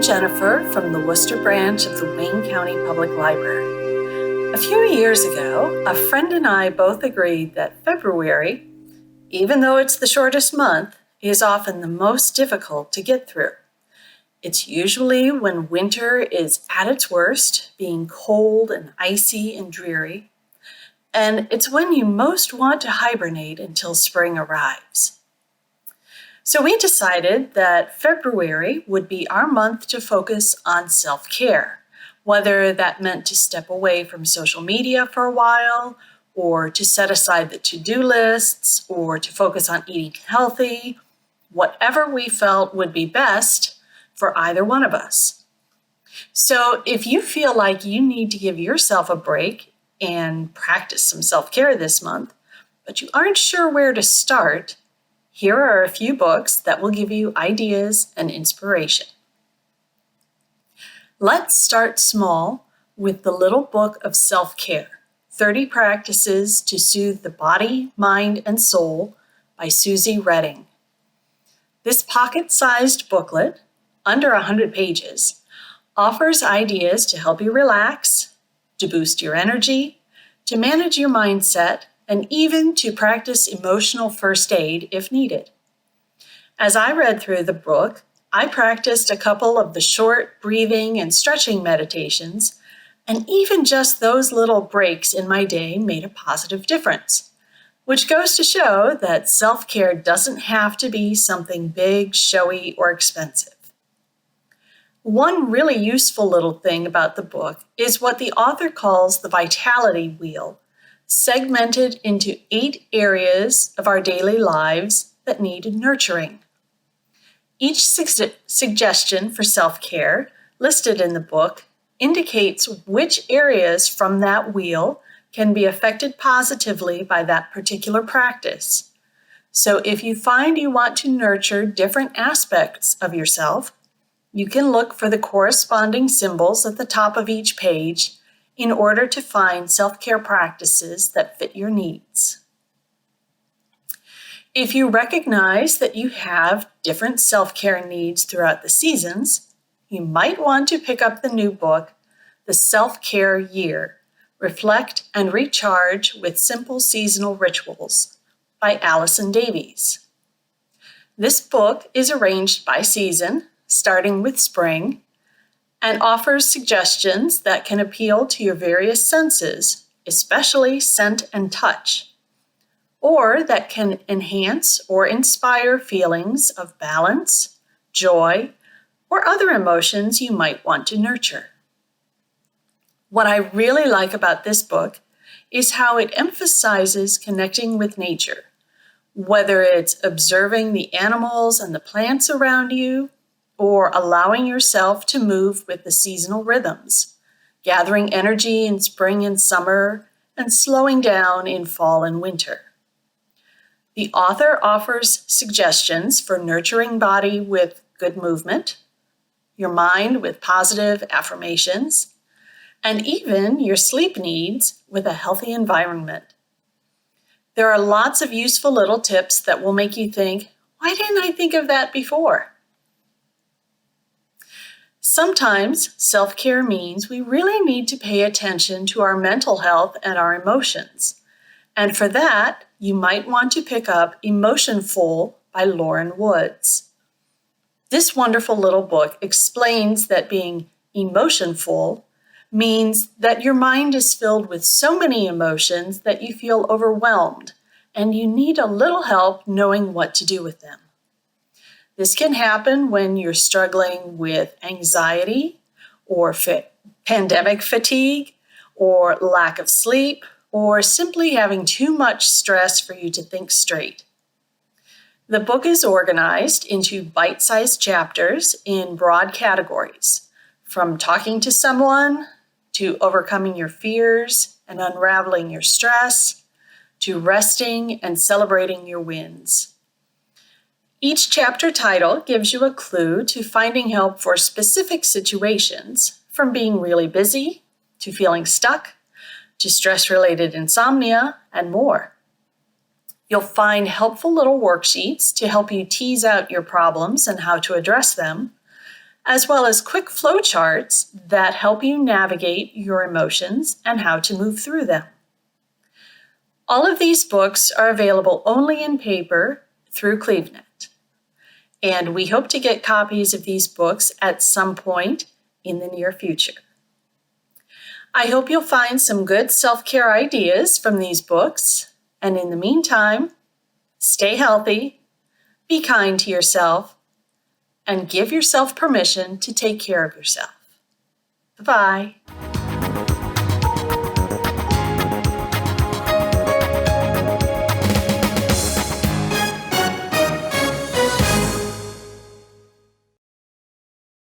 Jennifer from the Worcester branch of the Wayne County Public Library. A few years ago, a friend and I both agreed that February, even though it's the shortest month, is often the most difficult to get through. It's usually when winter is at its worst, being cold and icy and dreary, and it's when you most want to hibernate until spring arrives. So we decided that February would be our month to focus on self-care, whether that meant to step away from social media for a while, or to set aside the to-do lists, or to focus on eating healthy, whatever we felt would be best for either one of us. So if you feel like you need to give yourself a break and practice some self-care this month, but you aren't sure where to start, here are a few books that will give you ideas and inspiration. Let's start small with the Little Book of Self-Care, 30 Practices to Soothe the Body, Mind, and Soul by Suzy. This pocket-sized booklet, under 100 pages, offers ideas to help you relax, to boost your energy, to manage your mindset, and even to practice emotional first aid if needed. As I read through the book, I practiced a couple of the short breathing and stretching meditations, and even just those little breaks in my day made a positive difference, which goes to show that self-care doesn't have to be something big, showy, or expensive. One really useful little thing about the book is what the author calls the vitality wheel, segmented into 8 areas of our daily lives that need nurturing. Each suggestion for self-care listed in the book indicates which areas from that wheel can be affected positively by that particular practice. So if you find you want to nurture different aspects of yourself, you can look for the corresponding symbols at the top of each page in order to find self-care practices that fit your needs. If you recognize that you have different self-care needs throughout the seasons, you might want to pick up the new book, The SelfCare Year, Reflect and Recharge with Simple Seasonal Rituals by Alison Davies. This book is arranged by season, starting with spring, and offers suggestions that can appeal to your various senses, especially scent and touch, or that can enhance or inspire feelings of balance, joy, or other emotions you might want to nurture. What I really like about this book is how it emphasizes connecting with nature, whether it's observing the animals and the plants around you, or allowing yourself to move with the seasonal rhythms, gathering energy in spring and summer, and slowing down in fall and winter. The author offers suggestions for nurturing body with good movement, your mind with positive affirmations, and even your sleep needs with a healthy environment. There are lots of useful little tips that will make you think, why didn't I think of that before? Sometimes self-care means we really need to pay attention to our mental health and our emotions. And for that, you might want to pick up Emotionful by Lauren Woods. This wonderful little book explains that being emotionful means that your mind is filled with so many emotions that you feel overwhelmed, and you need a little help knowing what to do with them. This can happen when you're struggling with anxiety or pandemic fatigue or lack of sleep or simply having too much stress for you to think straight. The book is organized into bite-sized chapters in broad categories, from talking to someone to overcoming your fears and unraveling your stress to resting and celebrating your wins. Each chapter title gives you a clue to finding help for specific situations, from being really busy, to feeling stuck, to stress-related insomnia, and more. You'll find helpful little worksheets to help you tease out your problems and how to address them, as well as quick flowcharts that help you navigate your emotions and how to move through them. All of these books are available only in paper through CleveNet, and we hope to get copies of these books at some point in the near future. I hope you'll find some good self-care ideas from these books, and in the meantime, stay healthy, be kind to yourself, and give yourself permission to take care of yourself. Bye-bye.